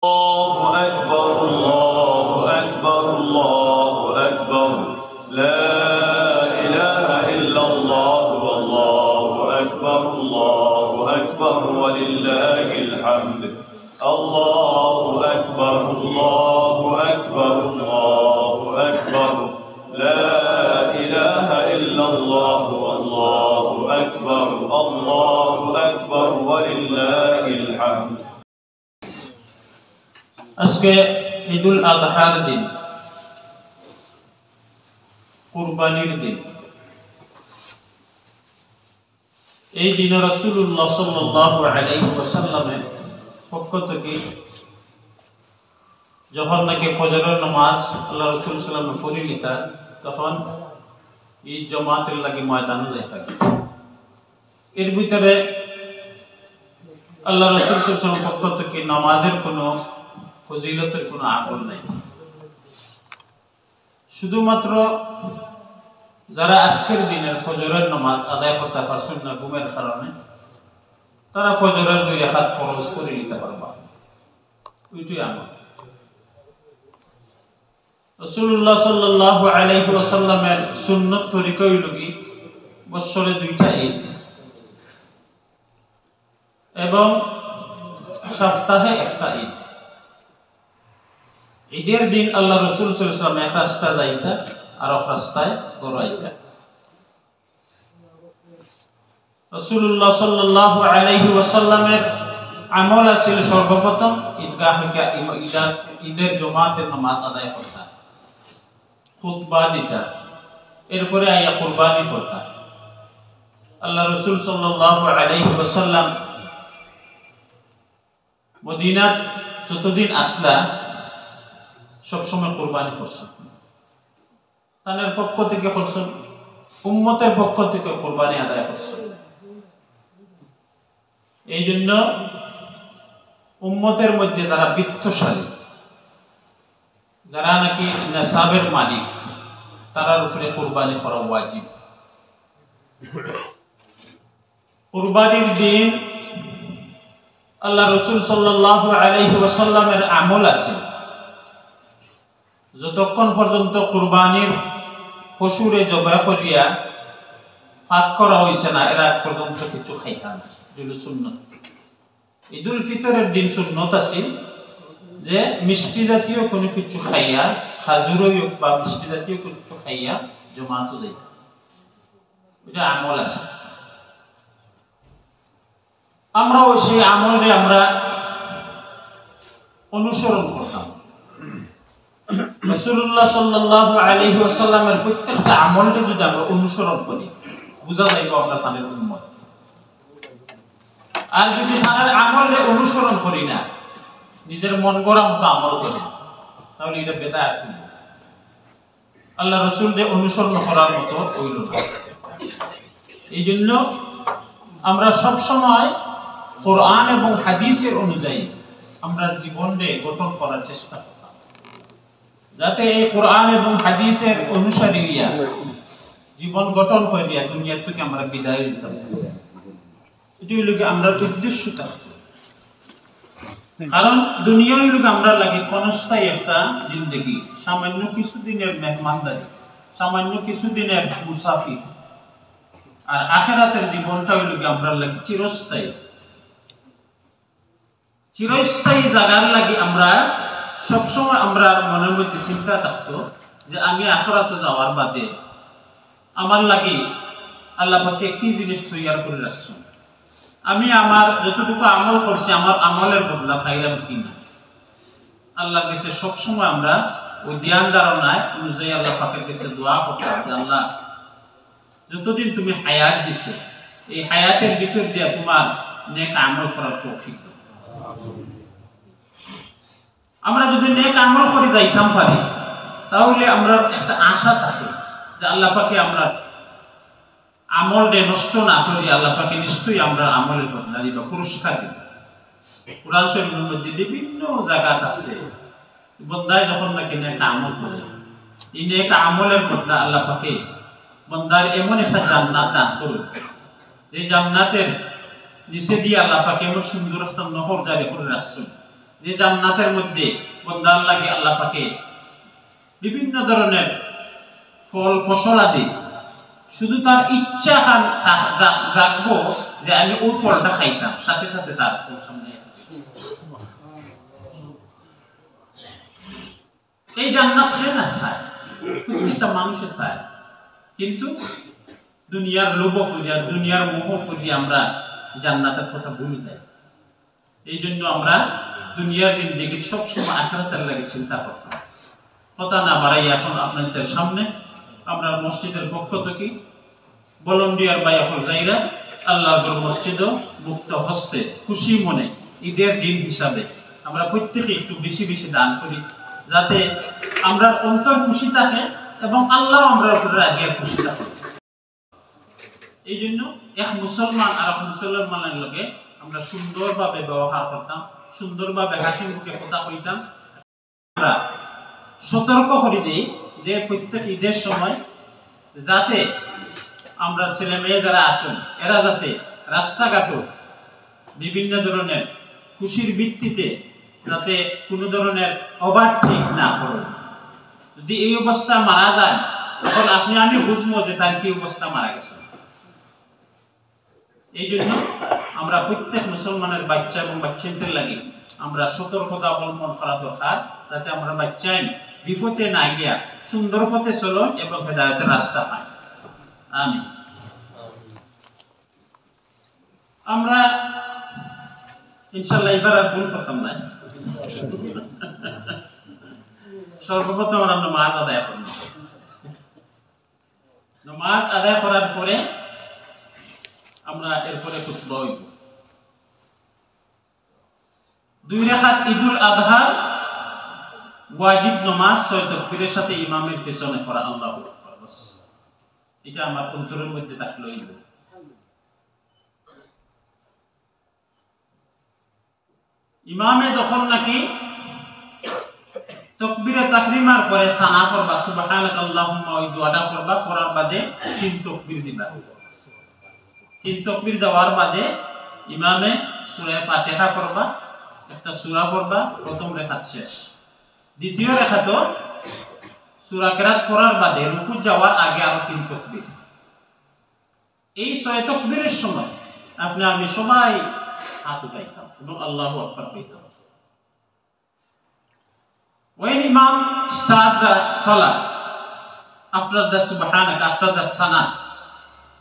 الله أكبر الله أكبر الله أكبر لا إله إلا الله والله أكبر الله أكبر ولله الحمد الله أكبر الله أكبر الله أكبر لا إله إلا الله والله أكبر الله أكبر ولله الحمد আজকে ঈদুল আযহার দিন, কুরবানির দিন। এই দিনে রাসূলুল্লাহ সাল্লাল্লাহু আলাইহি ওয়াসাল্লামের পক্ষ থেকে যখন নাকি ফজরের নামাজ আল্লাহ রাসূল সাল্লাল্লাহু আলাইহি ওয়াসাল্লাম পড়ে নিতেন, তখন ঈদ জামাতের লাগি ময়দানে যাইতেন। এর ভিতরে আল্লাহ রাসূল সাল্লাল্লাহু আলাইহি ওয়াসাল্লাম পক্ষ থেকে নামাজের কোনো ফজিলতের কোনো আমল নাই। শুধুমাত্র যারা আজকের দিনের ফজরের নামাজ আদায় করতে পারছেন না ঘুমের কারণে, তারা ফজরের 2 রাকাত ফরজ করে নিতে পারবা, ওইটাই আমল। রাসূলুল্লাহ সাল্লাল্লাহু আলাইহি ওয়াসাল্লামের সুন্নাত তরিকা হইল কি বছরে 2টা ঈদ এবং সপ্তাহে একটা ঈদ। ঈদের দিন আল্লাহ রাসূল সাল্লাল্লাহু আলাইহি ওয়াসাল্লাম এক রাস্তায় যাইতা আর এক রাস্তায় ঘুরাইতা। রাসূলুল্লাহ সাল্লাল্লাহু আলাইহি ওয়াসাল্লামের আমল আছিল সর্বপ্রথম ঈদের জামাতের নামাজ আদায় করতা, খুতবা দিতা, এরপরে আইয়া কুরবানি করতা। আল্লাহ রাসূল সাল্লাল্লাহু আলাইহি ওয়াসাল্লাম মদিনাত যতদিন আসলা সবসময় কুরবানি করছেন। তাদের পক্ষ থেকে করছেন, উম্মতের পক্ষ থেকে কুরবানি আদায় করছেন। এই জন্য উম্মতের মধ্যে যারা বিত্তশালী, যারা নাকি নেসাবের মালিক, তারার উপরে কুরবানি করা ওয়াজিব। কুরবানির দিন আল্লাহ রাসূল সাল্লাল্লাহু আলাইহি ওয়াসাল্লামের আমল আছে, যতক্ষণ পর্যন্ত কুরবানির পশুরে জবাই করিয়া পাক করা হইছে না, এর আগ পর্যন্ত কিছু খাইতা না। এগুলো সুন্নত। ঈদুল ফিতরের দিন সুন্নত আছে যে মিষ্টি জাতীয় কোনো কিছু খাইয়া, খাজুরই হোক বা মিষ্টি জাতীয় কিছু খাইয়া জমাতো যাইতা, এটা আমল আছে। আমরাও সেই আমলে আমরা অনুসরণ করতাম। রাসূলুল্লাহ সাল্লাল্লাহু আলাইহি ওয়াসাল্লামের প্রত্যেকটা আমলকে যদি আমরা অনুসরণ করি, বুঝা যাইব আমরা তাদের উম্মত। আর যদি তাদের আমলে অনুসরণ করি না, নিজের মন গড়া মতো আমল করি, তাহলে এটা বেদাত হইল, আল্লাহ রাসূলকে অনুসরণ করার মতো হইল না। এই জন্য আমরা সব সময় কোরআন এবং হাদিসের অনুযায়ী আমরা জীবনকে গঠন করার চেষ্টা করতাম, যাতে এই কোরআন এবং হাদিসের অনুসারীরা জীবন গঠন করিয়া দুনিয়া থেকে আমরা বিদায় দিতাম। এটি হইল কি আমরা উদ্দেশ্য থাকতো। কারণ দুনিয়া হইল আমরা লাগে ক্ষণস্থায়ী একটা জিন্দগি, সামান্য কিছুদিনের মেহমানদারি, সামান্য কিছুদিনের মুসাফির। আর আখিরাতের জীবনটা হইল কি আমরা লাগে চিরস্থায়ী। চিরস্থায়ী জায়গার লাগি আমরা সবসময় আমরা মনের মধ্যে চিন্তা থাকতো যে আমি আখিরাতে যাওয়ার বাদে আমার লাগি আল্লাহ পাকে কি জিনিস তৈরি করে রাখছেন, আমি আমার যতটুকু আমল করছি আমার আমলের বদলা পাইলাম কিনা। আল্লাহর কাছে সবসময় আমরা ওই ধ্যান ধারণায় অনুযায়ী আল্লাহ পাকের কাছে দোয়া করতাম যে আল্লাহ, যতদিন তুমি হায়াত দিছো, এই হায়াতের ভিতর দিয়ে তোমার নেক আমল করার তৌফিক দাও। আমরা যদি নেক আমল করে যাইতাম পারি, তাহলে আমরা একটা আশা থাকে যে আল্লাহ পাকে আমরা আমলটা নষ্ট না করি, আল্লাহ পাকে নিশ্চয়ই আমরা আমলের বদলা দিবা, পুরস্কার দিব। কোরআন শরীফের মধ্যে বিভিন্ন জায়গাত আছে বন্দায় যখন নাকি নেক আমল করে, এই নেক আমলের বদলা আল্লাহ পাকে বন্দার এমন একটা জান্নাত দান করুন, যে জান্নাতের নিচে দিয়ে আল্লাহ পাক এমন সুন্দর একটা নহর জারি করে রাখছেন যে জান্নাতের মধ্যে বান্দা আল্লাহকে আল্লাহ পাকে বিভিন্ন ধরনের ফল ফসল আদি শুধু তার ইচ্ছা জাগবো যে আমি ওই ফলটা খাইতাম, সাথে সাথে তার ফল সামনে এই জান্নাত খেয়ে না চায়, প্রত্যেকটা মানুষের চায়, কিন্তু দুনিয়ার লোভ ফুরিয়া দুনিয়ার মোহ ফুরিয়ে আমরা জান্নাতের কথা ভুলে যাই। এই জন্য আমরা দুনিয়ার জিন্দেগি সবসময় আখিরাতের লাগে চিন্তা করতাম। কথা না বাড়াই এখন আপনাদের সামনে আমরা মসজিদের পক্ষ থেকে ভলান্টিয়ার বা এখন যাইরা আল্লাহর মসজিদও মুক্ত হস্তে খুশি মনে ঈদের দিন হিসাবে আমরা প্রত্যেকে একটু বেশি বেশি দান করি, যাতে আমরা অন্তর খুশি থাকে এবং আল্লাহ আমরা উপরে রাজি খুশি থাকে। এই জন্য এক মুসলমান আর এক মুসলমানের লগে আমরা সুন্দরভাবে ব্যবহার করতাম, সুন্দরভাবে হাসি মুখে কথা কইতাম। আমরা সতর্ক করে দিই যে প্রত্যেক ঈদের সময় যাতে আমরা ছেলে মেয়ে যারা আসুন এরা যাতে রাস্তাঘাটও বিভিন্ন ধরনের খুশির ভিত্তিতে যাতে কোনো ধরনের ওভারটেক না করে। যদি এই অবস্থা মারা যায় তখন আপনি আমি বুঝবো যে তার কি অবস্থা মারা গেছে। এই জন্য আমরা প্রত্যেক মুসলমানের বাচ্চা এবং বাচ্চাদের লাগে আমরা সতর্কতা অবলম্বন করা দরকার, যাতে আমরা বাচ্চাই বিপদে না গিয়া সুন্দর পথে চলুন এবং হেদায়েতের রাস্তা পাই। আমিন। আমরা ইনশাআল্লাহ এবার আর ভুল করতাম না। সর্বপ্রথম আমরা নামাজ আদায় করব। নামাজ আদায় করার পরে আমরা এরপরে খুতবা হইব। 2 রাকাত ঈদুল আযহা ওয়াজিব নামাজ 6 তাকবীরের সাথে ইমামের পিছনে পড়া আল্লাহু আকবার। বাস এটা আমার অন্তরের মধ্যে থাকলে হইব। ইমামে যখন নাকি তাকবীরে তাহরিমার পরে সানা পড়বা সুবহানাকাল্লাহুম্মা ওই দোয়াটা পড়বা, পড়ার বাদে 3 তাকবীর দিবা। 3 তাকবীর দেওয়ার বাদে ইমামে সূরা ফাতিহা পড়বা, একটা সূরা পড়বা, প্রথম রাকাত শেষ। দ্বিতীয় রাকাত সূরা কিরাত পড়ার বাদে রুকু যাওয়ার আগে আরো 3 তাকবীর। এই 6 তাকবীরের সময় আপনি আমি সবাই হাত উঠাইতাম এবং আল্লাহু আকবার কইতাম। When Imam start the salah, after the subhanaka, after the sana,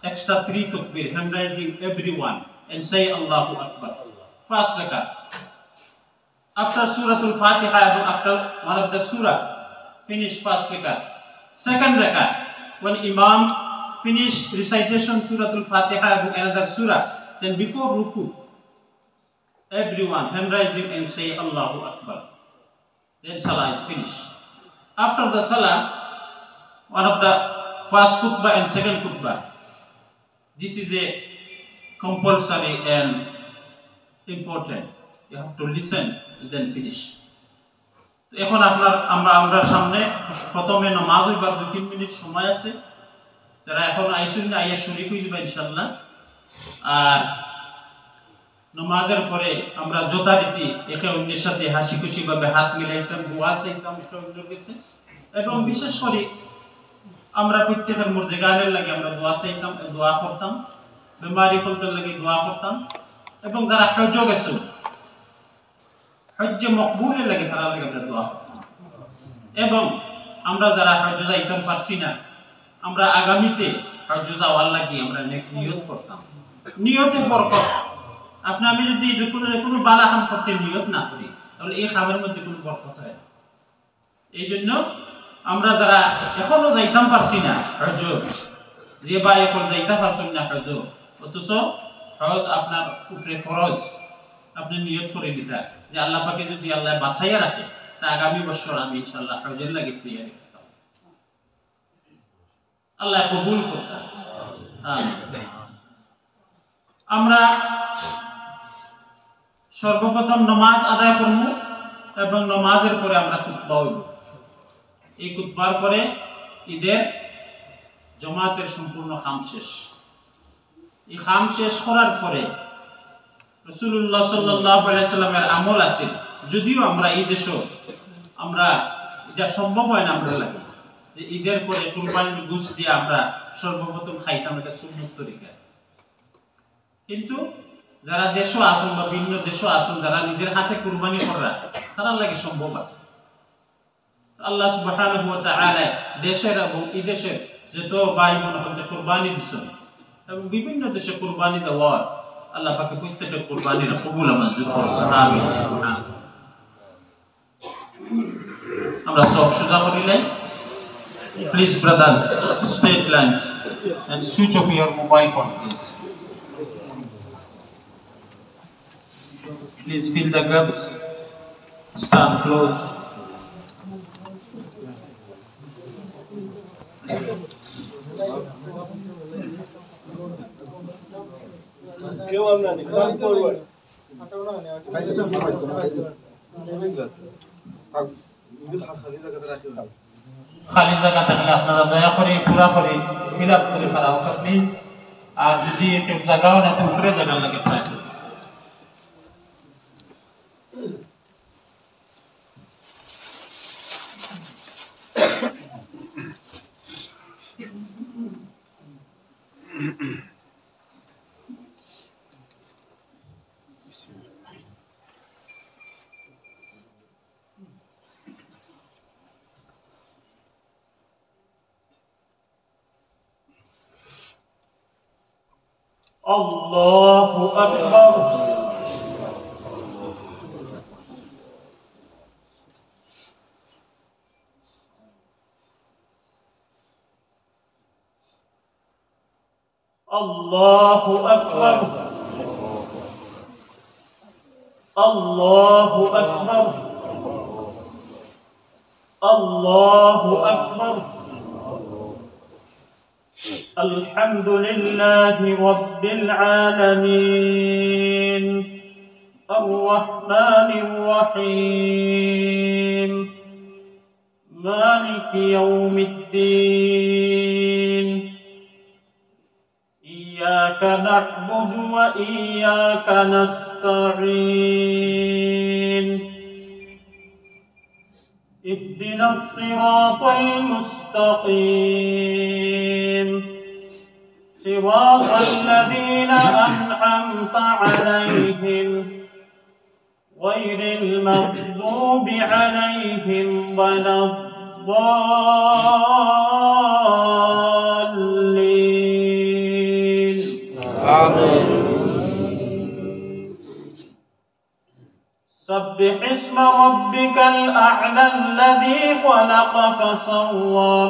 extra 3 takbir, hand raising everyone and say Allahu Akbar. First rakat. After Suratul Fatiha, after one of the surah, finish first rakat. Second rakat, when Imam finish recitation Suratul Fatiha and another surah, then before ruku, everyone hand raising and say Allahu Akbar. Then salah is finished. After the salah, one of the first khutbah and second khutbah. This is a compulsory and important. You have to listen and then finish. এখন আমরা সামনে প্রথমে নামাজ হইবার 2-3 minute সময় আছে। যারা এখন আইসুন না আইয়া শরীক হইবা ইনশাআল্লাহ। আর নামাজের পরে আমরা যথারীতি একে অন্যের সাথে হাসি খুশি ভাবে হাত মিলাইতাম, দোয়া চাইতাম অন্যের কাছে, এবং বিশেষ করে আমরা প্রত্যেকের মধ্যে গানের লাগে আমরা দোয়া চাইতাম, দোয়া করতাম, বেমারি ফলতের লাগে দোয়া করতাম, এবং যারা হজ্জ গেছে হজ্জে মকবুলের লাগে তারা লাগে আমরা দোয়া করতাম। এবং আমরা যারা হজ্জ যাইতাম পারছি না, আমরা আগামীতে হজ্জ যাওয়ার লাগি আমরা নেক নিয়ত করতাম। নিয়তে বরকত। আপনি আমি যদি কোনো বালা কাম করতে নিয়ত না করি তাহলে এই কামের মধ্যে কোনো বরকত হয় না। এই জন্য আমরা যারা এখনো যাইতাম পারছি না হজ্জ, যে বা এখন যাইতে পারছেন না হজ্জ, অথচ হজ আপনার উপরে ফরজ, আপনি নিয়ত করে নিতা যে আল্লাহ পাকে যদি আল্লাহ বাঁচাইয়া রাখে তা আগামী বছর আমি ইনশাআল্লাহ হজের লাগে তৈরি করতাম, আল্লাহ কবুল করতাম। আমরা সর্বপ্রথম নামাজ আদায় করব এবং নামাজের পরে আমরা খুতবা হইব। এই খুতবার পরে ঈদের জামাতের সম্পূর্ণ কাম শেষ। এই কাম শেষ করার পরে রাসূলুল্লাহ সাল্লাল্লাহু আলাইহি ওয়াসাল্লামের আমল আছে যদিও আমরা এই দেশও আমরা এটা সম্ভব হয় না আমরা লাগে যে ঈদের পরে কুরবানির গোশত দিয়ে আমরা সর্বপ্রথম খাইতাম, এটা সুন্নত তরিকা। কিন্তু যারা দেশও আসুন বা ভিন্ন দেশও আসুন, যারা নিজের হাতে কুরবানি করা তারা লাগে সম্ভব আছে। আল্লাহ সুবহানাহু ওয়া তাআলা দেশের এবং এই দেশের যত ভাই বোন হতে কুরবানি দিছেন এবং বিভিন্ন দেশে কুরবানি দেওয়ার আল্লাহ পাকে প্রত্যেকের কুরবানির কবুল মঞ্জুর করুন, আমিন। সুবহানাল্লাহ। আমরা সব সুজা করিলাই। Please brother, straight line and switch off your mobile phone, please. Please fill the gaps. Stand close. খালি জায়গা থাকলে আপনারা দয়া করে পুরা করে ফিল আপ করে করা হোক প্লিজ। আর যদি একটু জায়গাও না উপরে জায়গা লাগে ট্রাই করুন। আল্লাহু আকবার। আল্লাহু আকবার। আল্লাহু আকবার। আল্লাহু আকবার। الحمد لله رب العالمين الرحمن الرحيم مالك يوم الدين إياك نعبد وإياك نستعين اهدنا الصراط المستقيم صراط الذين أنعمت عليهم غير المغضوب عليهم ولا الضالين آمين. سبح اسم ربك الأعلى الذي خلق فسوى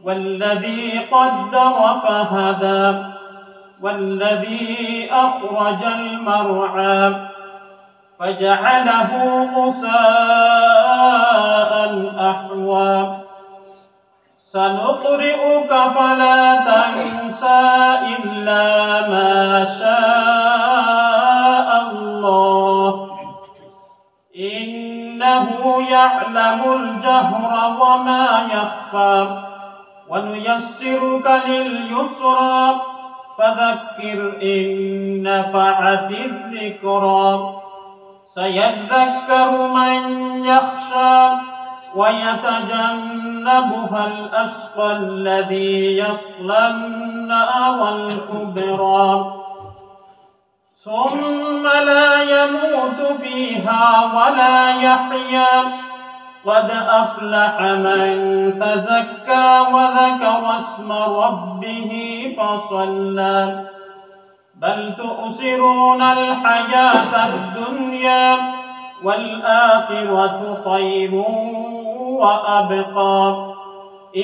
والذي قدر فهدى والذي أخرج المرعى فجعله غثاء أحوى سنقرئك فلا تنسى إلا ما شاء الله إنه يعلم الجهر وما يخفى ونيسرك لليسرى فذكر إن نفعت الذكرى سيذكر من يخشى ويتجنبها الأشقى الذي يصلى النار الكبرى ثم لا يموت فيها ولا يحيا قد أفلح من تزكى وذكر اسم ربه فصلى بل تؤثرون الحياة الدنيا والآخرة خير وأبقى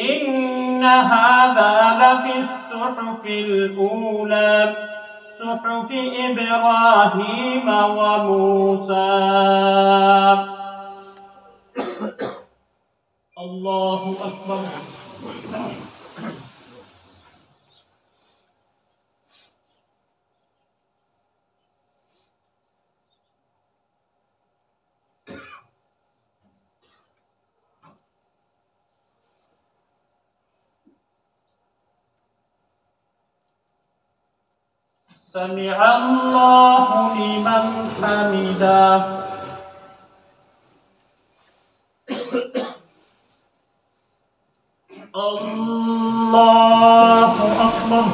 إن هذا لفي الصحف الأولى صحف إبراهيم وموسى. الله أكبر. سمع الله لمن حمده. الله أكبر.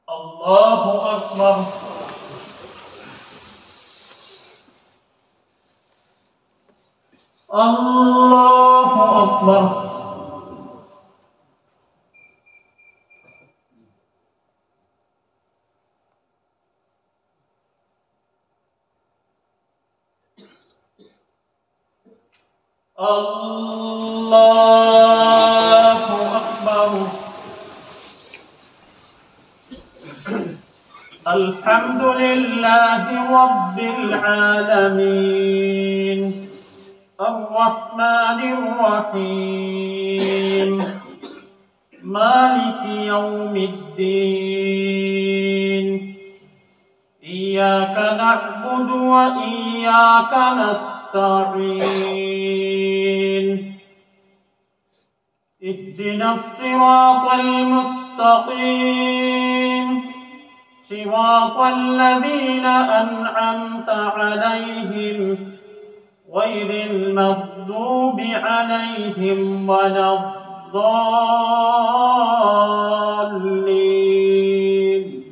الله أكبر. الله أكبر. الله أكبر. الحمد لله رب العالمين الرحمن الرحيم مالك يوم الدين إياك نعبد وإياك نستعين اهدنا الصراط المستقيم صراط الذين أنعمت عليهم غير المغضوب عليهم ولا الضالين.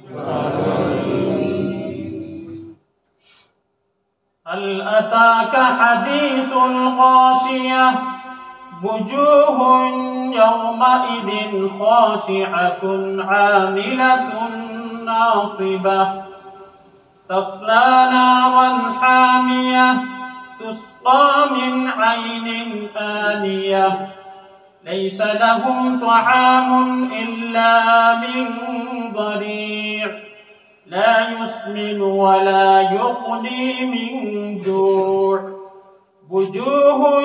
هل أتاك حديث الغاشية وجوه يومئذ خاشعة عاملة ناصبة تصلى نارا حامية تسقى من عين آنية ليس لهم طعام إلا من ضريع لا يسمن ولا يغني من جوع وجوه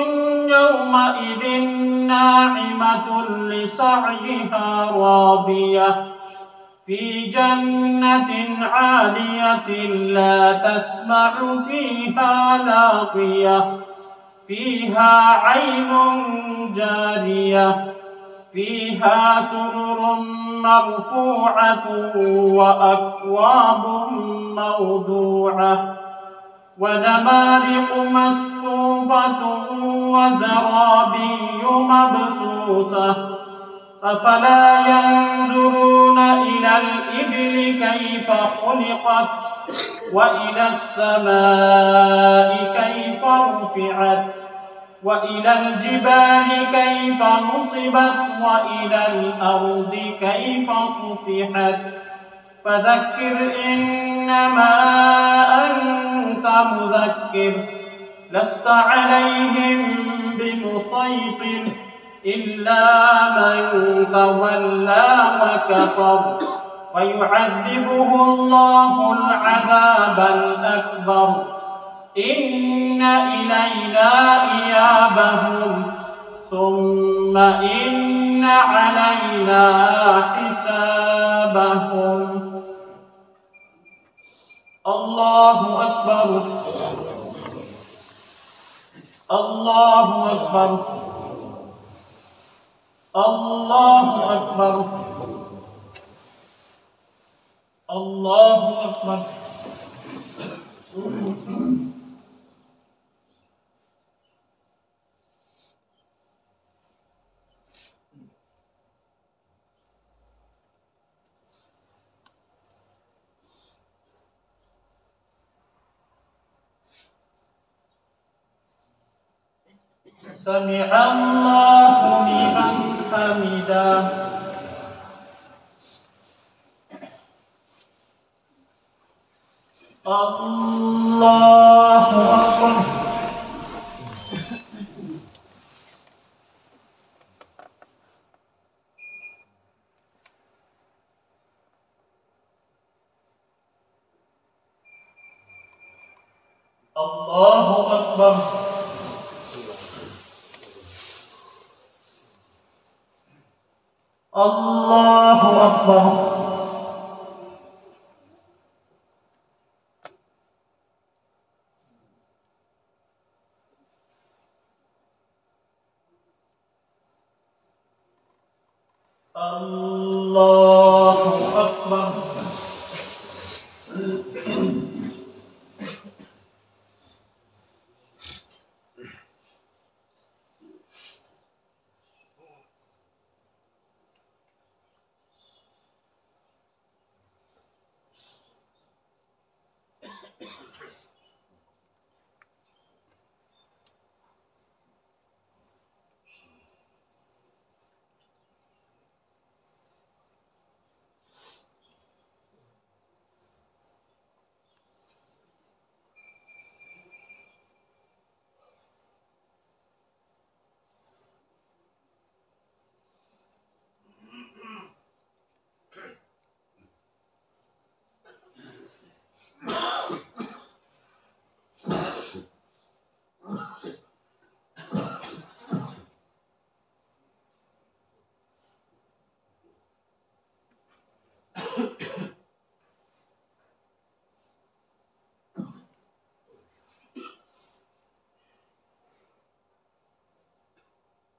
يومئذ ناعمة لسعيها راضية في جنة عالية لا تسمع فيها لاغية فيها عين جارية فيها سرر مرفوعة وأكواب موضوعة ونمارق مصفوفة وزرابي مبثوثة أفلا ينظرون إلى الإبل كيف خلقت وإلى السماء كيف رفعت وإلى الجبال كيف نصبت وإلى الأرض كيف سطحت فذكر إنما أنت مذكر لست عليهم بمسيطر إلا من تولى وكفر فيعذبه الله العذاب الأكبر إن إلينا إيابهم ثم إن علينا حسابهم. الله أكبر. الله أكبر. الله أكبر. الله أكبر. سمع الله لمن حمده. الله أكبر. الله أكبر. الله أكبر. আল্লাহু আকবার।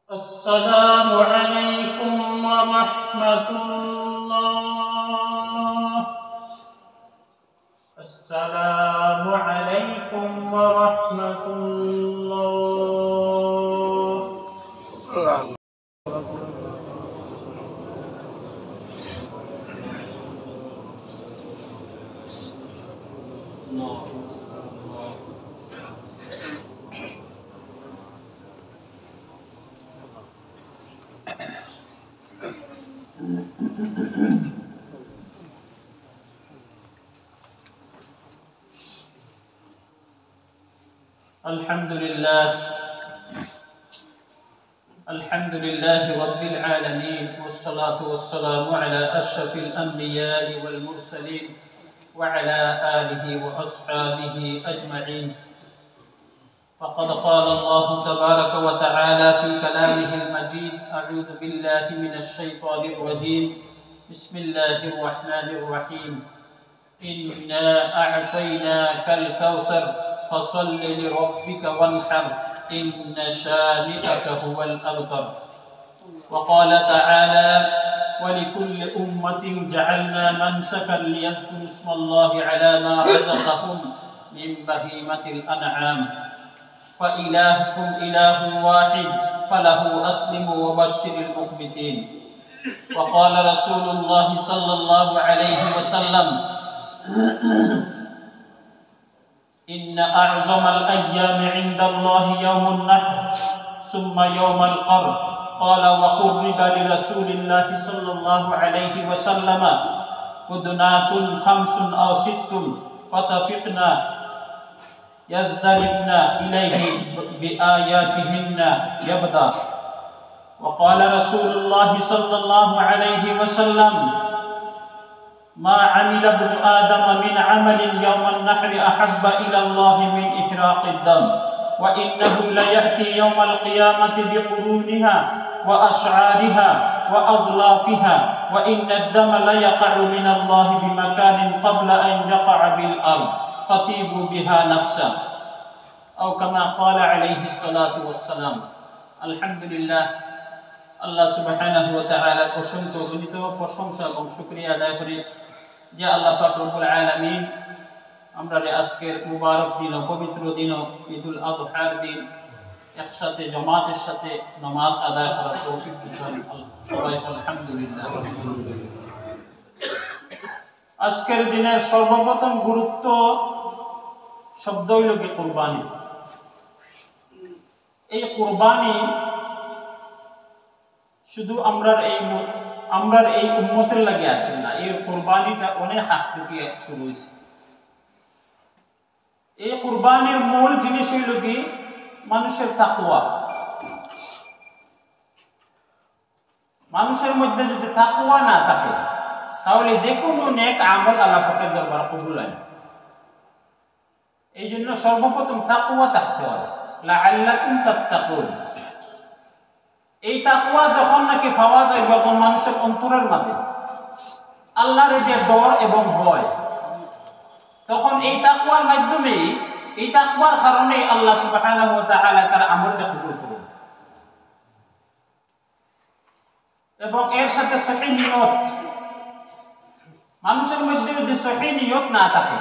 السلام عليكم ورحمة الله. السلام عليكم ورحمة الله. الحمد لله رب العالمين، والصلاة والسلام على أشرف الأنبياء والمرسلين وعلى آله وأصحابه أجمعين. فقد قال الله تبارك وتعالى في كلامه المجيد: أعوذ بالله من الشيطان الرجيم، بسم الله الرحمن الرحيم. إنا أعطيناك الكوثر فصل لربك وانحر إن شانئك هو الأبتر. وقال تعالى: ولكل أمة جعلنا منسكا ليذكروا اسم الله على ما رزقهم من بهيمة الأنعام فإلهكم إله واحد فله أسلموا وبشر المخبتين. وقال رسول الله صلى الله عليه وسلم: إن أعظم الأيام عند الله يوم النحر ثم يوم القرن. قال: وقرب لرسول الله صلى الله عليه وسلم هدنات 5 أو 6 فتفقنا يزدلفن إليه بآياتهن يبدأ. وقال رسول الله صلى الله عليه وسلم: ما عمل ابن آدم من عمل يوم النحر أحب إلى الله من إحراق الدم، وإنه ليأتي يوم القيامة بقرونها وأشعارها وأظلافها، وإن الدم ليقع من الله بمكان قبل أن يقع بالأرض فطيبوا بها نفسا، أو كما قال عليه الصلاة والسلام. الحمد لله, আল্লাহ সুবহানাহু ওয়া তাআলার অসংখ্য গণিত প্রশংসা এবং শুকরিয়া আদায় করি যে আল্লাহ পাক রব্বুল আলামিন আমরা আজকের মুবারক দিন ও পবিত্র দিন ঈদুল আযহার দিন একসাথে জামাতের সাথে নামাজ আদায় করার তৌফিক দিয়েছেন। সবাই আলহামদুলিল্লাহ। আজকের দিনের সর্বপ্রথম গুরুত্ব শব্দ হইল কি কুরবানি। এই কুরবানি শুধু আমরার এই উম্মতের লাগে আসেন না, এই কুরবানিটা অনেক হাত থেকে শুরু হয়েছে। এই কুরবানির মূল জিনিস হইল কি মানুষের তাকওয়া। মানুষের মধ্যে যদি তাকওয়া না থাকে তাহলে যে কোনো নেক আমল আল্লাহ পাকের দরবারে কবুল হয় না। এই জন্য সর্বপ্রথম তাকওয়া থাকতে হয়, লাআল্লাকুম তাত্তাকুন। এই তাকওয়া যখন নাকি পাওয়া যায় তখন মানুষের অন্তরের মাঝে আল্লাহর যে ডর এবং ভয়, তখন এই তাকওয়ার মাধ্যমে, এই তাকওয়ার কারণে আল্লাহ সুবহানাহু ওয়া তাআলা তার আমলটা কবুল করেন। এবং এর সাথে সহিহ নিয়ত। মানুষের মধ্যে যদি সহিহ নিয়ত না থাকে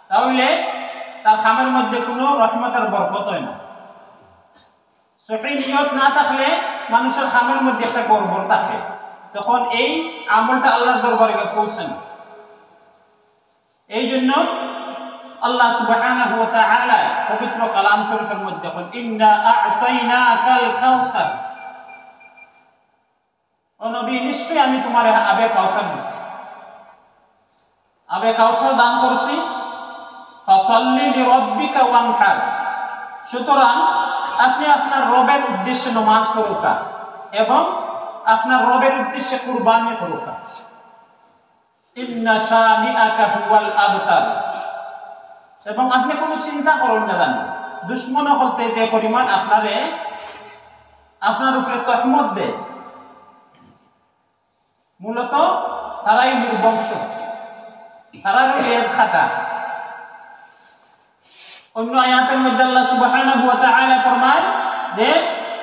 তাহলে তার খামের মধ্যে কোনো রহমতের বরকত হয় না। সহিহ নিয়ত না থাকলে মানুষের খামের মধ্যে একটা গড়বড় থাকে, তখন এই আমলটা আল্লাহর দরবারে পৌঁছে না। এই জন্য আল্লাহ সুবহানাহু ওয়া তাআলা পবিত্র কালাম শরীফের মধ্যে বলেন, ইন্না আ'তাইনাকাল কাউসার, ও নবী নিশ্চয়ই আমি তোমার আবে কাউসার দিছি, আবে কাউসার দান করছি। ফাসাল্লি লিরাব্বিকা ওয়ানহার, সুতরাং আপনি আপনার রবের উদ্দেশ্যে নামাজ পড়ুকা এবং আপনার রবের উদ্দেশ্যে কুরবানি করুকা। ইন্না শানিআকা হুয়াল আবতার, এবং আপনি কোনো চিন্তা করেন না জানেন দুশ্মন হলতে যে পরিমাণ আপনার উপরে তহমত দেয়, মূলত তারাই নির্বংশ, তারাই লেজ খাটা। অন্য আয়াতের মধ্যে আল্লাহ সুবহানাহু ওয়া তাআলা ফরমান যে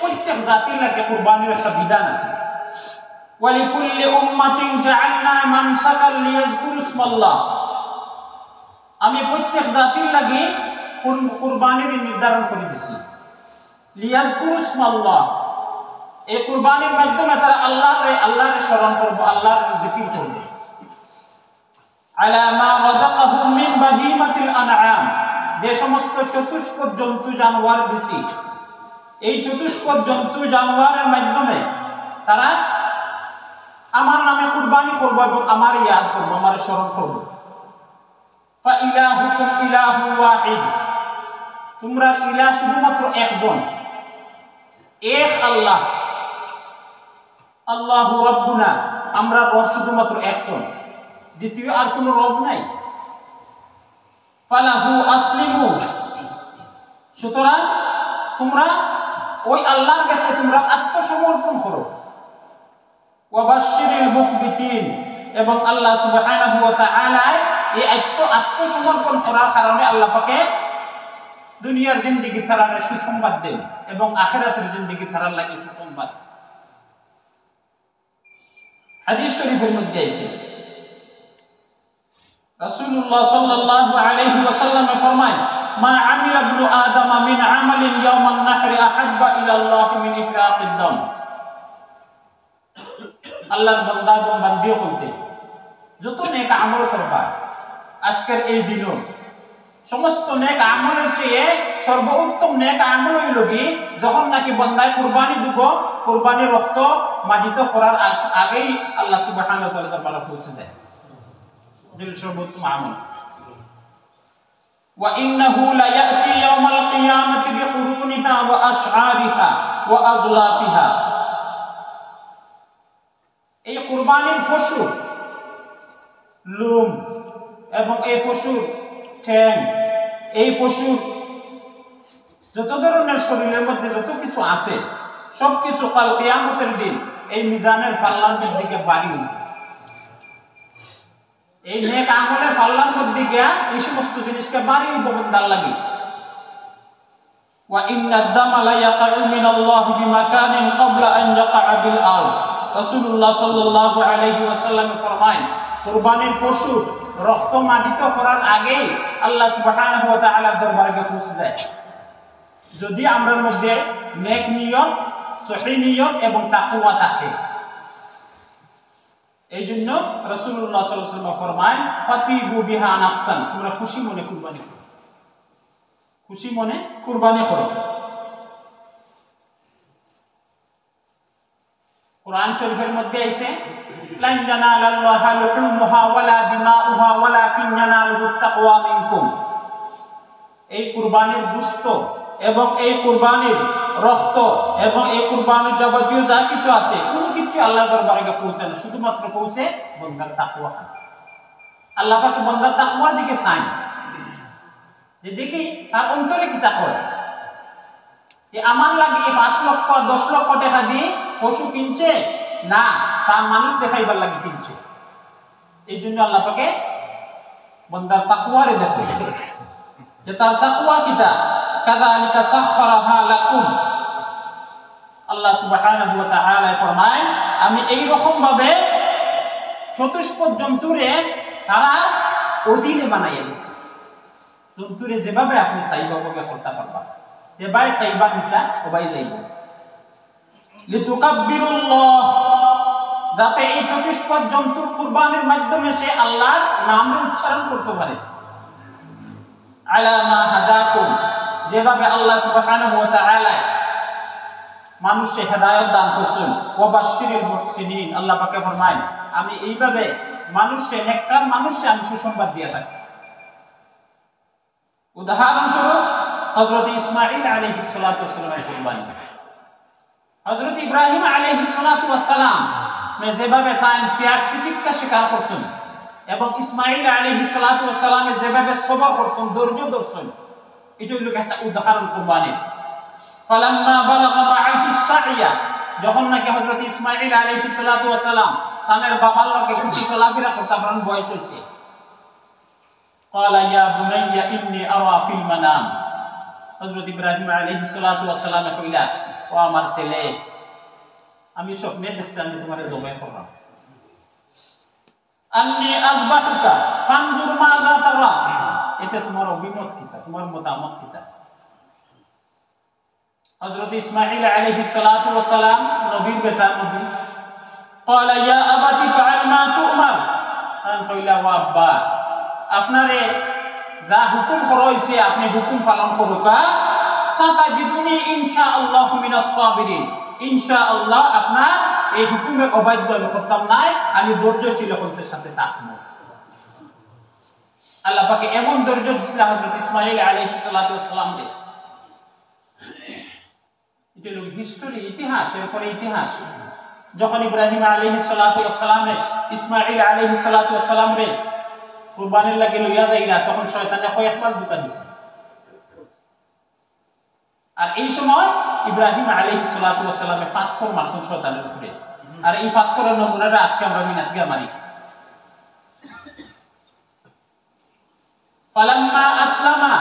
প্রত্যেক জাতির লাগে কুরবানির একটা বিধান আছে। ওয়ালিকুল্লি উম্মাতিন জাআলনা মানসাকাল লিয়াযকুরু ইসমাল্লাহ, আমি প্রত্যেক জাতির লাগে কুরবানির নির্ধারণ করে দিছি। লিয়াযকুরু ইসমাল্লাহ, এই কুরবানির মাধ্যমে তারা আল্লাহর স্মরণ করবে, আল্লাহর জিকির করবে। আলা মা রাযাকাহুম মিন বাহিমাতিল আনআম, যে সমস্ত চতুষ্পদ জন্তু জানোয়ার দিছি, এই চতুষ্পদ জন্তু জানোয়ারের মাধ্যমে তারা আমার নামে কুরবানি করবে এবং আমার ইয়াদ করবে, আমার স্মরণ করবে। ফা ইলাহুকুম ইলাহুন ওয়াহিদ, তোমরা ইলাহ শুধুমাত্র একজন, এক আল্লাহ। আল্লাহু রাব্বুনা, আমরা রব শুধুমাত্র একজন, দ্বিতীয় আর কোনো রব নাই। ফালাহু আসলিমু, সুতরাং তোমরা ওই আল্লাহর কাছে তোমরা আত্মসমর্পণ করো। ওয়াবাশশিরিল মুখবিতিন, এবং আল্লাহ সুবহানাহু ওয়া তাআলা এই আত্মসমর্পণ করার কারণে আল্লাহ পাকে দুনিয়ার জিন্দেগি তারার সুসংবাদ দেন এবং আখিরাতের জিন্দেগি তারার লাগে সুসংবাদ। হাদিস শরীফের মধ্যে আছে রাসূলুল্লাহ সাল্লাল্লাহু আলাইহি ওয়াসাল্লাম ফরমায়, মা আমিলা ইবনু আদম মিন আমালিন ইয়াওমান নাহরি আহাব্বা ইলাল্লাহ মিন ইহরাকিদ দাম। আল্লাহর বান্দা এবং বান্দি হতে যত নেক আমল করবা আজকের এই দিনও, সমস্ত নেক আমলের চেয়ে সর্বোত্তম নেক আমল হইল কি যখন নাকি বান্দায় কুরবানি দিব, কুরবানির রক্ত মাটিতে করার আগেই আল্লাহ সুবহানাহু ওয়া তাআলা দরবারে পৌঁছে দেয়। সর্বোত্তম আমল। ওয়া ইন্নাহু লা ইয়াতি ইয়াওমাল কিয়ামাতি বিকুরুনিহা ওয়া আশআরিহা ওয়া আজলাফিহা, এই কুরবানির পশু লোম এবং এই পশুর ঠ্যাং, এই পশুর যত ধরনের শরীরের মধ্যে যত কিছু আছে সবকিছু কাল কিয়ামতের দিন এই মিজানের পাল্লার দিকে বাড়ি উঠবে। এই নেক আমলের পাল্লার মধ্যে গিয়া এই সমস্ত জিনিসকে বাড়ি উপবন্দার লাগে। ওয়া ইন্নাদ দামা লা ইয়াকাউ মিনাল্লাহি বিমাকানিন ক্বাবলা আন ইয়াকা বিল আরদ, রাসূলুল্লাহ সাল্লাল্লাহু আলাইহি ওয়াসাল্লাম ফরমায়, কুরবানির পশু রক্ত মাটিতে পড়ার আগেই আল্লাহ সুবহানাহু ওয়া তাআলার দরবারে পৌঁছে যায়, যদি আমরার মধ্যে নেক নিয়ত, সহিহ নিয়ত এবং তাকওয়া থাকে। এই জন্য রাসূলুল্লাহ সাল্লাল্লাহু আলাইহি ওয়াসাল্লাম ফরমায়, ফাতিবু বিহা নাফসান, তোমরা খুশি মনে কুরবানি করো, খুশি মনে কুরবানি করো। কোরআন শরীফের মধ্যে আছে, লান ইয়ানালাল্লাহা লুহুমুহা ওয়ালা দিমাউহা ওয়ালাকিন ইয়ানালুহুত তাকওয়া মিনকুম, এই কুরবানির গোশত এবং এই কুরবানির রক্ত এবং এই কুরবানির যাবতীয় যা কিছু আছে কোনো কিছু আল্লাহর দরবারে পৌঁছে না, শুধুমাত্র পৌঁছে বান্দার তাকওয়া। আল্লাহ পাক বান্দার তাকওয়ার দিকে চান, যে দেখি তার অন্তরে কি তাকওয়া। এই আমার লাগে 5 লক্ষ 10 লক্ষ টাকা দিয়ে পশু কিনছে না, তার মানুষ দেখাইবার লাগে কিনছে। এই জন্য আল্লাহ পাকে বান্দার তাকওয়ারে দেখে যে তার তাকওয়া কিটা। কাযালিকা সাখখারাহা লাকুম, আল্লাহ সুবহানাহু ওয়া তাআলা ফরমায়, আমি এই রকম ভাবে চতুষ্পদ জন্তুরে তারা অধীনে বানাইয়া দিছি। জন্তুরে যেভাবে আপনি চাইবা ভাবে করতে পারবা, যেভাবে চাইবা নিতা ওভাবে যাইব। লিতুকাব্বিরুল্লাহ, যাতে এই চতুষ্পদ জন্তুর কুরবানির মাধ্যমে সে আল্লাহর নাম উচ্চারণ করতে পারে। আলা মা হাদাকুম, যেভাবে আল্লাহ সুবহানাহু ওয়া তাআলা মানুষকে হেদায়েত দান করেছেন। ওয়া বাশশিরিল মুহসিনিন, আল্লাহ পাকে ফরমায়, আমি এইভাবে মানুষকে, নেককার মানুষকে আমি সুসংবাদ দিয়ে থাকি। উদাহরণস্বরূপ হযরত ইসমাঈল আলাইহিস সালাতু ওয়াস সালামের কুরবানি, হযরত ইব্রাহিম আলাইহিস সালাতু ওয়াস সালাম যেভাবে তার ত্যাগ তিতিক্ষা স্বীকার করছেন এবং ইসমাঈল আলাইহিস সালাতু ওয়াস সালামে যেভাবে সবর করছেন, ধৈর্য ধরছেন, এটা হলো একটা উদাহরণ কুরবানি। ফালাম্মা বালাগা মাআহু সাইয়া, যখন নাকি হযরত ইসমাঈল আলাইহিস সালাতু ওয়াস সালাম তাদের বাবার লগে খুশি চলাফেরা করতে পারেন, বয়স হয়েছে, ক্বালা ইয়া বুনাইয়া ইন্নী আরা ফিল মানাম, হযরত ইব্রাহিম আলাইহিস সালাতু ওয়াস সালাম কইলা, ও আমার ছেলে, আমি স্বপ্নে দেখছি আমি তোমারে জবাই করলাম। আন্নী আযবাহুকা ফানজুর মাযা তারা, এটা তোমার অভিমত কিতা, তোমার মতামত কিতা। হযরত ইসমাঈল আলাইহিস সালাতু ওয়াস সালাম নবীর বেটা, নবী, ক্বালা ইয়া আবাতি ফাআল মা তু'মার, আন কইলা, ওয়া আব্বা, আপনারে যা হুকুম করা হইছে আপনি হুকুম পালন করুকা। সাতাজিদুনি ইনশাআল্লাহু মিনাস সাবিরিন, ইনশাআল্লাহ আপনার এই হুকুমের অবাধ্য আমি করতাম না, আমি ধৈর্যশীল হতের সাথে থাকবো। আল্লাহ পাকে এমন ধৈর্য দিয়েছিলেন হযরত ইসমাঈল আলাইহিস সালাতু ওয়াস সালামকে। এটা হলো হিস্টোরি, ইতিহাস, এরপরে ইতিহাস। যখন ইব্রাহিম আলাইহিস সালাতু ওয়াস সালামে ইসমাঈল আলাইহিস সালাতু ওয়াস সালাম রে কুরবানির লাগি লইয়া যাইরা, তখন শয়তানে কয়েকবার ধোঁকা দিছে। আর এই সময় ইব্রাহিম আলাইহিস সালাতু ওয়াস সালামে পাথর মারছেন শয়তানের উপরে, আর এই পাথরের নমুনাটা আজকে আমরা মিনাত গিয়া মারি। ফালাম্মা আসলামা,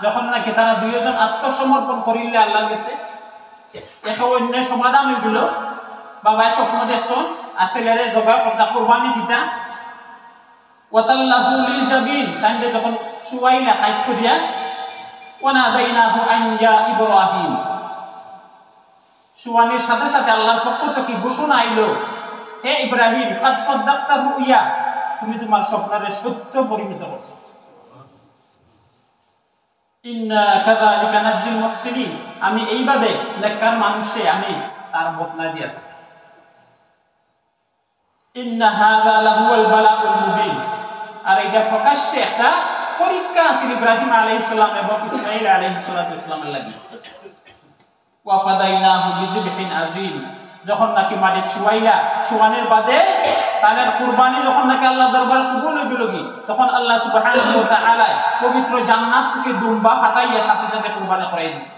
যখন নাকি তারা দুইজন আত্মসমর্পণ করিলে আল্লাহর কাছে, এখন অন্য সমাধান হইল। বাবা স্বপ্ন দেখছেন আসলে জবাই করতা, কুরবানি দিতা। ওয়াতাল্লাহু লিল জাবিন, তাইলে যখন শুয়াইলা হাইত করিয়া, ওয়ানাদাইনাহু আন ইয়া ইব্রাহিম, শুয়ানির সাথে সাথে আল্লাহর পক্ষ থেকে ঘোষণা আইলো, হে ইব্রাহিম, কাদ সাদ্দাকতা রুইয়া, তুমি তোমার স্বপ্নরে সত্য পরিণত করছো। ইন্না কাযালিকা নাজিল মুহসিনিন, আমি এইভাবে নেককার মানুষকে আমি তার বদলা দিয়া থাকি। ইন্না হাযা লাহুয়াল বালাউল মুবিন, আর এটা প্রকাশ্যে একটা পরীক্ষা ছিল ইব্রাহিম আলাইহিস সালাম এবং ইসমাঈল আলাইহিস সালামের লাগি। ওয়া ফাদাইনাহু বিযিবহিন আযীম, যখন নাকি মালিক শুয়াইলা শুয়ানের বাদে তাদের কুরবানি যখন নাকি আল্লাহর দরবারে কবুল হইল, তখন আল্লাহ সুবহানাহু ওয়া তাআলা পবিত্র জান্নাত থেকে দুম্বা ফাটাইয়া সাথে সাথে কুরবানি করাই দিয়েছে।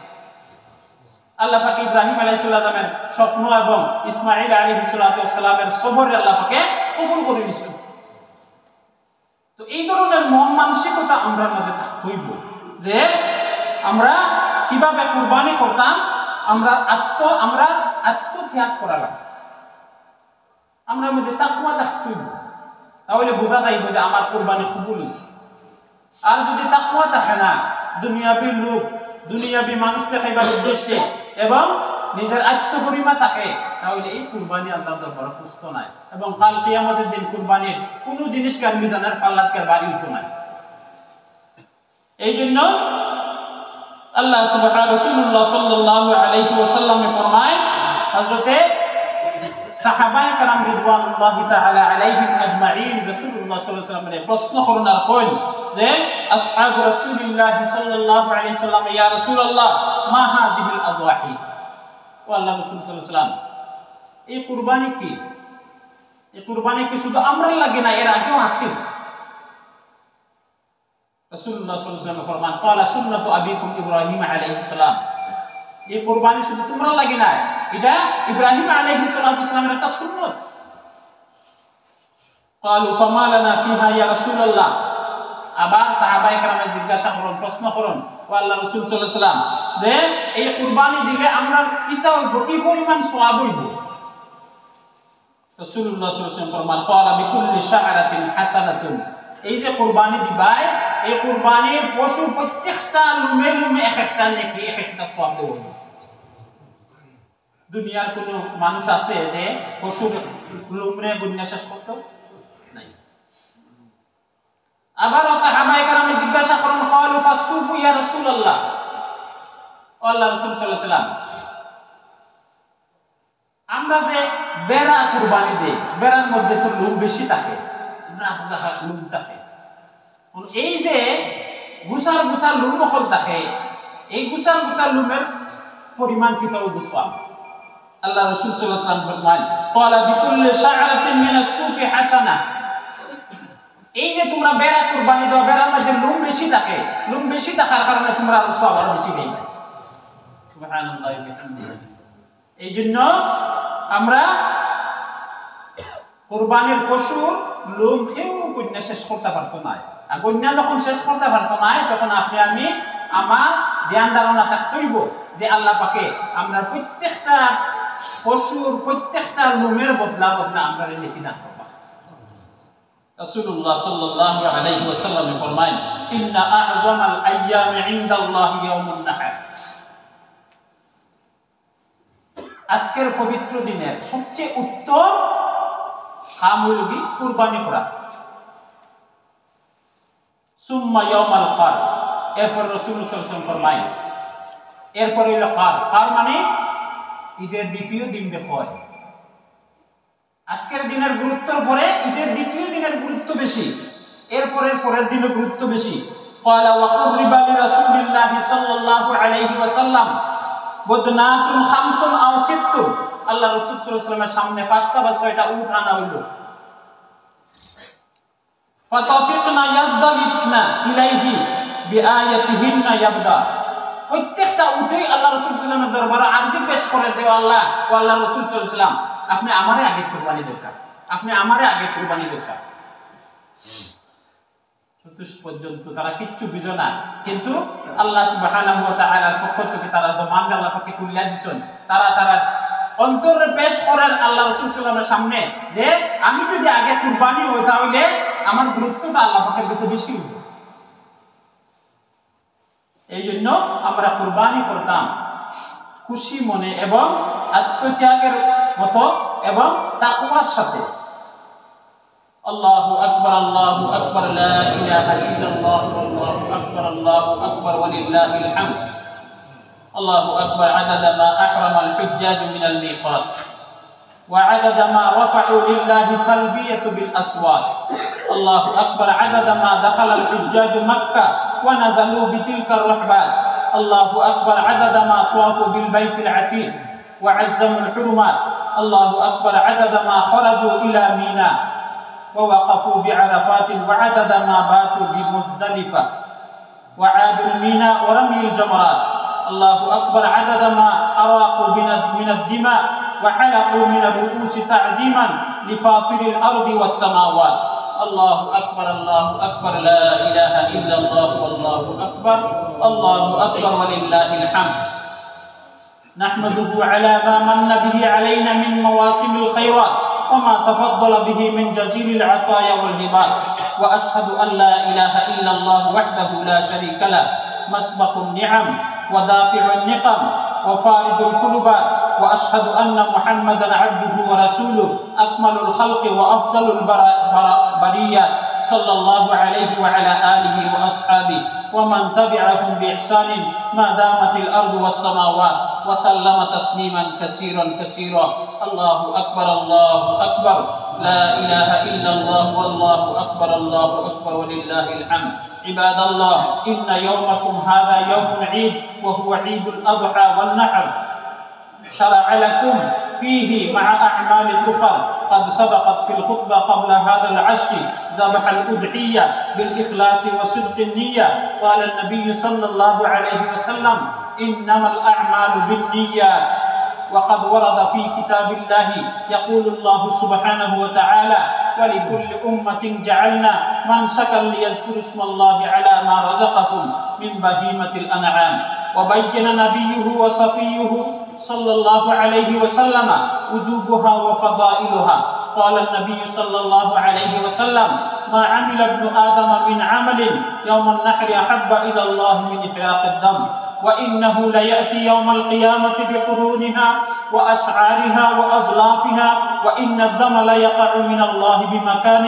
আল্লাহ পাক ইব্রাহিম আলাইহিস সালামের স্বপ্ন এবং ইসমাঈল আলাইহিস সালামের সবর আল্লাহ পাকে কবুল করে নিয়েছেন। তো এই ধরনের মন মানসিকতা আমরা মাঝে থাকতে হইব যে আমরা কিভাবে কুরবানি করতাম, আমরা আত্মত্যাগ করা লাগবে, আমরা মধ্যে তাকওয়া থাকতে হইব, তাহলে বোঝা যাইব যে আমার কুরবানি কবুল হয়েছে। আর যদি তাকওয়া থাকে না, দুনিয়াবী লোক, দুনিয়াবী মানুষ দেখাইবার উদ্দেশ্যে এবং নিজের আত্মপরিমা থাকে, তাহলে এই কুরবানি আল্লাহর দরবারে সুস্থ নাই এবং কাল কিয়ামতের দিন কুরবানির কোন জিনিস কার মিজানের ফাল্লাতকে বাড়ি হইতো না। এই জন্য আল্লাহ সুবহানাহু রাসূলুল্লাহ সাল্লাল্লাহু আলাইহি ওয়াসাল্লাম ফরমায়, হযরতে সাহাবায়ে কেরাম রিদওয়ানুল্লাহি তাআলা আলাইহিম আজমাইন রাসূলুল্লাহ সাল্লাল্লাহু আলাইহি ওয়াসাল্লামের প্রশ্ন করেন আর কইন যে আসহাবু রাসূলিল্লাহ সাল্লাল্লাহু আলাইহি ওয়াসাল্লাম, ইয়া রাসূলুল্লাহ মা হাযিহিল আযওয়াহি, ও আল্লাহ রাসূল সাল্লাল্লাহু আলাইহি ওয়াসাল্লাম, এই কুরবানি কি? এই কুরবানি কি শুধু আমরা লাগে না, এর আগেও আছে? রাসূলুল্লাহ সাল্লাল্লাহু আলাইহি ওয়াসাল্লাম ফরমান, ক্বালা সুন্নাতু আবিকুম ইব্রাহিম আলাইহিস সালাম, এই কুরবানি শুধু তোমরা লাগে না, এটা ইব্রাহিম আলাইহিস সালামের একটা সুন্নাত। ক্বালু ফামা লানা ফিহা ইয়া রাসূলুল্লাহ, আবার সাহাবায়ে কেরাম জিজ্ঞাসা করেন, প্রশ্ন করেন, ও আল্লাহ রাসূল সাল্লাল্লাহু আলাইহি ওয়াসাল্লাম যে এই কুরবানি দিলে আমরা কিতা হইব, কি পরিমাণ সওয়াব হইব? রাসূলুল্লাহ সাল্লাল্লাহু আলাইহি ওয়াসাল্লাম ফরমান ক্বালা বিকুল্লি শাআরাতিন হাসানাতুন, এই যে কুরবানি দিবাই এই কুরবানির পশু প্রত্যেকটা লুমে লুমে এক একটা নেকি এক একটা সওয়াব দেব। দুনিয়ার কোন মানুষ আছে যে পশুর লুমরে গুণনা শেষ করতে নাই? আবার সাহাবায়ে কেরাম জিজ্ঞাসা করেন ক্বালু ফাসুফু ইয়া রাসূলুল্লাহ, আল্লাহ রাসূল সাল্লাল্লাহু আলাইহি ওয়াসাল্লাম আমরা যে বেড়া কুরবানি দেই, বেড়ার মধ্যে তো লুম বেশি থাকে, জাহ জাহ লুম থাকে, এই যে গুসার গুসার লুম হল থাকে, এই গুসার গুসার লুমের পরিমাণ কি তাও বুঝলাম? আল্লাহ রাসূল সাল্লাল্লাহু আলাইহি ওয়াসাল্লাম ফরমান ক্বালা বিকুল্লি শাআরাতিন মিনাস সুফি হাসানা, এই যে তোমরা বেড়া কুরবানি দাও, বেড়ার মধ্যে লুম বেশি থাকে, লুম বেশি থাকার কারণে তোমরা আরো সওয়াব আরো বেশি পাইবে। সুবহানাল্লাহি ওয়া বিহামদিহি। এই জন্য আমরা কুরবানির পশুর লোম খেয়েও কন্যা শেষ করতে পারতো না, আর কন্যা যখন শেষ করতে পারতো না তখন আপনি আমি আমার ধ্যান ধারণা থাকতেইব যে আল্লাহ পাকে আমরা প্রত্যেকটা পশুর প্রত্যেকটা লোমের বদলা বদলা আমরা নেকি দান করব। রাসূলুল্লাহ সাল্লাল্লাহু আলাইহি ওয়াসাল্লাম ফরমায় ইন্না আ'যামাল আইয়ামি ইনদাল্লাহি ইয়াউমুন নাহর, আজকের পবিত্র দিনের সবচেয়ে উত্তম কাম হইল কি কুরবানি করা। সুম্মা ইয়াউমাল কার, এরপর রাসূলুল্লাহ সাল্লাল্লাহু আলাইহি ওয়াসাল্লাম ফরমায় এরপর হইল কার, কার মানে ঈদের দ্বিতীয় দিন হয়। আজকের দিনের গুরুত্বের পরে ঈদের দ্বিতীয় দিনের গুরুত্ব বেশি, এরপরে পরের দিনের গুরুত্ব বেশি। ক্বালা ওয়া কুররিবা লিরাসূলিল্লাহ সাল্লাল্লাহু আলাইহি ওয়াসাল্লাম বুদনাতুন খামসুন আও সিত্তুন, আল্লাহ রাসূল সাল্লাল্লাহু আলাইহি ওয়াসাল্লামের সামনে 5টা বা 6টা উট আনা হইল। ফাতাফিকনা ইয়াজদালিফনা ইলাইহি বিআয়াতিহিন্না ইয়াবদা, প্রত্যেকটা উটেই আল্লাহ রাসূল সাল্লাল্লাহু আলাইহি ওয়াসাল্লামের দরবারে আরজি পেশ করে যে আল্লাহ ও আল্লাহ রাসূল সাল্লাল্লাহু আলাইহি ওয়াসাল্লাম আপনি আমারে আগে কুরবানি দরকার, আপনি আমারে আগে কুরবানি দরকার। পর্যন্ত তারা কিচ্ছু বুঝে না, কিন্তু আল্লাহ সুবহানাহু ওয়া তাআলার পক্ষ থেকে তারা জমান আল্লাহ পাকে কুল্লা দিছেন, তারা অন্তরে পেশ করেন আল্লাহ রাসূল সাল্লাল্লাহু আলাইহি ওয়াসাল্লামের সামনে যে আমি যদি আগে কুরবানি হই তাহলে আমার গুরুত্বটা আল্লাহ পাকের কাছে বেশি হবে। এই জন্য আমরা কুরবানি করতাম খুশি মনে এবং আত্মত্যাগের মতো এবং তাকওয়ার সাথে। আল্লাহু আকবার, আল্লাহু আকবার, লা ইলাহা ইল্লাল্লাহ, আল্লাহু আকবার, আল্লাহু আকবার ওয়া লিল্লাহিল হামদ। আল্লাহু আকবার আদাদা মা আহরামাল হুজ্জাজ মিনাল মিকাত ওয়া আদাদা মা রাফা'ু লিল্লাহি তালবিয়াতু বিল আসওয়াত। আল্লাহু আকবার আদাদা মা দাখালাল হুজ্জাজ মক্কা ওয়া নাযালু বিতিলকার রাহবাত। আল্লাহু আকবার আদাদা মা তাওয়াফু বিল বাইতিল আতীক ওয়া আযজামুল হুরুমাত। আল্লাহু আকবার আদাদা মা খারাজু ইলা Mina ووقفوا بعرفات وعدد ما باتوا بمزدلفة وعادوا الميناء ورمي الجمرات. الله أكبر عدد ما أراقوا من الدماء وحلقوا من الرؤوس تعظيما لفاطر الأرض والسماوات. الله أكبر، الله أكبر، لا إله إلا الله، والله أكبر، الله أكبر ولله الحمد. نحمده على ما من به علينا من مواسم الخيرات وما تفضل به من جزيل العطايا والهبات. وأشهد أن لا إله إلا الله وحده لا شريك له، مسبق النعم ودافع النقم وفارج الكربات. وأشهد أن محمدا عبده ورسوله، أكمل الخلق وأفضل البريات، صلى الله عليه وعلى آله وأصحابه ومن تبعهم بإحسان ما دامت الأرض والسماوات، وسلم تسليما كثيرا كثيرا. الله أكبر، الله أكبر، لا إله إلا الله، والله أكبر، الله أكبر ولله الحمد. عباد الله، إن يومكم هذا يوم عيد، وهو عيد الأضحى والنحر. شرع لكم فيه مع أعمال الأخر قد سبقت في الخطبة قبل هذا العشر ذبح الأضحية بالإخلاص وصدق النية. قال النبي صلى الله عليه وسلم: إنما الأعمال بالنيات. وقد ورد في كتاب الله يقول الله سبحانه وتعالى: ولكل أمة جعلنا منسكا ليذكروا اسم الله على ما رزقهم من بهيمة الأنعام. وبين نبيه وصفيه صلى الله عليه وسلم وجوبها وفضائلها. قال النبي صلى الله عليه وسلم: ما عمل ابن آدم من عمل يوم النحر أحب إلى الله من إحراق الدم، وإنه ليأتي يوم القيامة بقرونها وأشعارها وأظلافها، وإن الدم ليقع من الله بمكان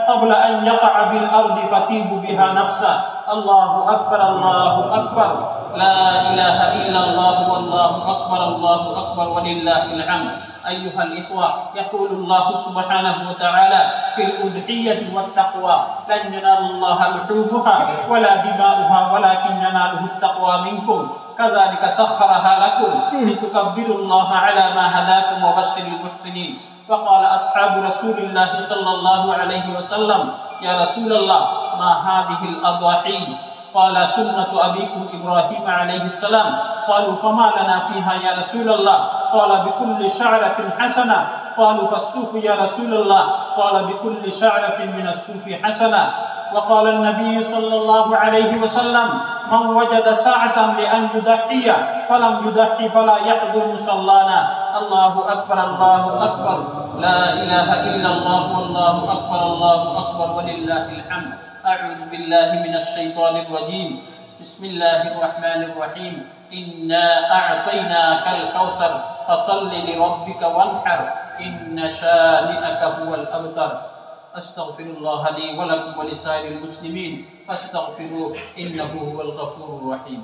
قبل أن يقع بالأرض فتيب بها نفسه. الله أكبر الله أكبر، لا إله إلا الله والله أكبر الله أكبر ولله الحمد. أيها الإخوة، يقول الله سبحانه وتعالى في الأضحية والتقوى: لن ينال الله لحومها ولا دماؤها ولكن يناله التقوى منكم، كذلك سخرها لكم لتكبروا الله على ما هداكم وبشر المحسنين. فقال أصحاب رسول الله صلى الله عليه وسلم: يا رسول الله، ما هذه الأضاحي؟ قال: سنة أبيكم إبراهيم عليه السلام. قالوا: فما لنا فيها يا رسول الله؟ قال: بكل شعرة حسنة. قالوا: فالصوف يا رسول الله؟ قال: بكل شعرة من الصوف حسنة. وقال النبي صلى الله عليه وسلم: من وجد ساعة لأن يضحي فلم يضحي فلا يحضر مصلانا. الله أكبر الله أكبر، لا إله إلا الله والله أكبر الله أكبر ولله الحمد. أعوذ بالله من الشيطان الرجيم. بسم الله الرحمن الرحيم. إنا أعطيناك الكوثر فصل لربك وانحر إن شانئك هو الأبتر. أستغفر الله لي ولكم ولسائر المسلمين فاستغفروه إنه هو الغفور الرحيم.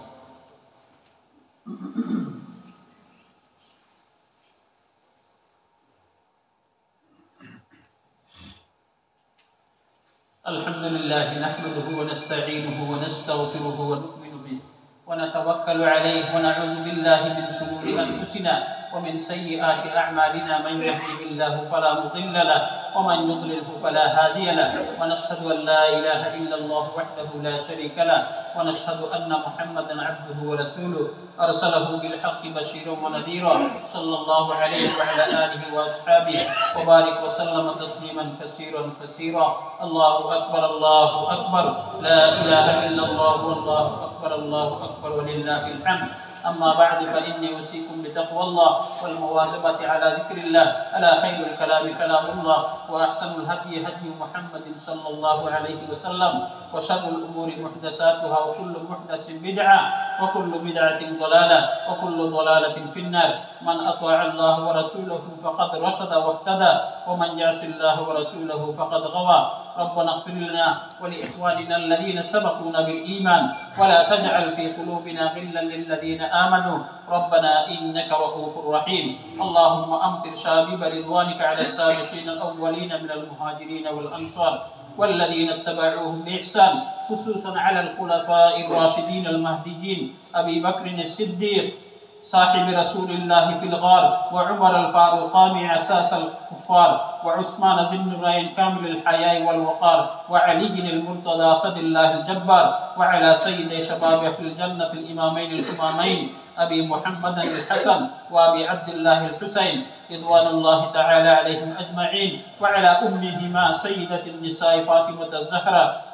الحمد لله نحمده ونستعينه ونستغفره ونؤمن به ونتوكل عليه ونعوذ بالله من شرور أنفسنا ومن سيئات أعمالنا. من يهده الله فلا مضل له ومن يضلله فلا هادي له، ونشهد أن لا إله إلا الله وحده لا شريك له، ونشهد أن محمدا عبده ورسوله أرسله بالحق بشيرا ونذيرا، صلى الله عليه وعلى آله وأصحابه وبارك وسلم تسليما كثيرا كثيرا. الله أكبر الله أكبر، لا إله إلا الله والله أكبر الله أكبر ولله الحمد. أما بعد، فإني أوصيكم بتقوى الله والمواظبة على ذكر الله. ألا خير الكلام كلام الله، وأحسن الهدي هدي محمد صلى الله عليه وسلم، وشر الأمور محدثاتها، وكل محدث بدعة، وكل بدعة ضلالة، وكل ضلالة في النار. من أطاع الله ورسوله فقد رشد واهتدى، ومن يعص الله ورسوله فقد غوى. ربنا اغفر لنا ولإخواننا الذين سبقونا بالإيمان، ولا تجعل في قلوبنا غلا للذين آمنوا ربنا إنك رؤوف رحيم. اللهم أمطر شابيب رضوانك على السابقين الأولين من المهاجرين والأنصار والذين اتبعوهم بإحسان، خصوصا على الخلفاء الراشدين المهديين أبي بكر الصديق صاحب رسول الله في الغار، وعمر الفاروقان أساس الكفار، وعثمان ذي النورين كامل الحياء والوقار، وعلي المرتضى أسد الله الجبار، وعلى سيد شباب في الجنة الإمامين الإمامين أبي محمد الحسن وأبي عبد الله الحسين رضوان الله تعالى عليهم أجمعين، وعلى أمهما سيدة النساء فاطمة الزهراء،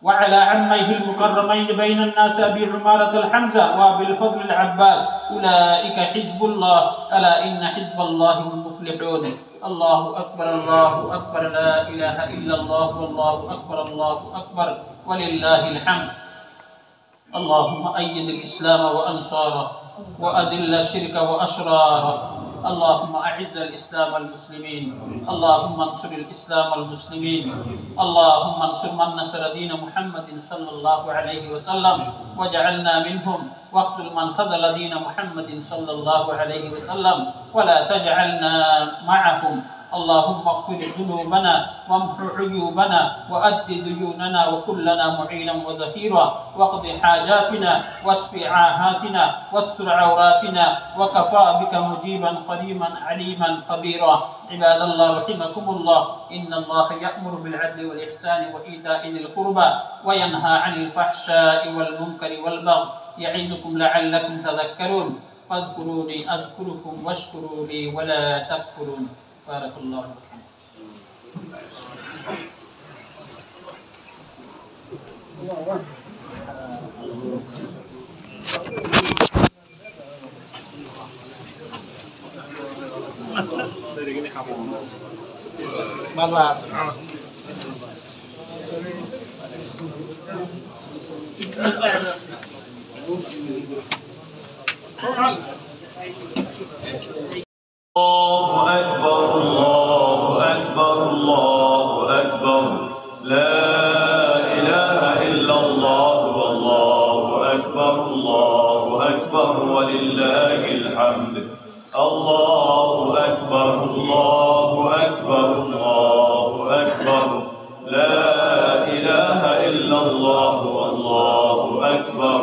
وعلى عميه المكرمين بين الناس أبي عمارة الحمزة وأبي الفضل العباس. أولئك حزب الله، ألا إن حزب الله هم المفلحون. الله أكبر الله أكبر، لا إله إلا الله والله أكبر الله أكبر ولله الحمد. اللهم أيد الإسلام وأنصاره، وأذل الشرك وأشراره. اللهم أعز الإسلام والمسلمين، اللهم انصر الإسلام والمسلمين، اللهم انصر من نصر دين محمد صلى الله عليه وسلم وجعلنا منهم، واخذل من خذل دين محمد صلى الله عليه وسلم ولا تجعلنا معهم. اللهم اغفر ذنوبنا وامحو عيوبنا وأد ديوننا وكن لنا معينا وظهيرا، واقض حاجاتنا واشف عاهاتنا واستر عوراتنا، وكفى بك مجيبا قريبا عليما خبيرا. عباد الله رحمكم الله، إن الله يأمر بالعدل والإحسان وإيتاء ذي القربى وينهى عن الفحشاء والمنكر والبغي يعظكم لعلكم تذكرون. فاذكروني أذكركم واشكروا لي ولا تكفرون. بارك الله فيكم. الله الله أكبر الله أكبر الله أكبر لا إله إلا الله والله أكبر ولله الحمد الله أكبر الله أكبر الله أكبر لا إله إلا الله والله أكبر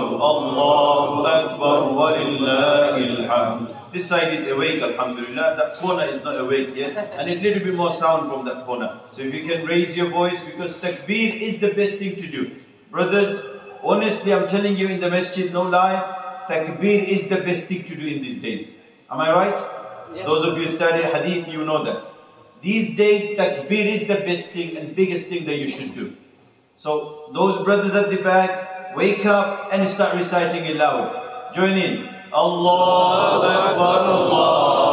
ولله الحمد. This side is awake, alhamdulillah. That corner is not awake yet. And a little bit more sound from that corner. So if you can raise your voice, because takbir is the best thing to do. Brothers, honestly, I'm telling you in the masjid, no lie, takbir is the best thing to do in these days. Am I right? Yeah. Those of you who study hadith, you know that. These days, takbir is the best thing and biggest thing that you should do. So those brothers at the back, wake up and start reciting it loud. Join in. الله أكبر الله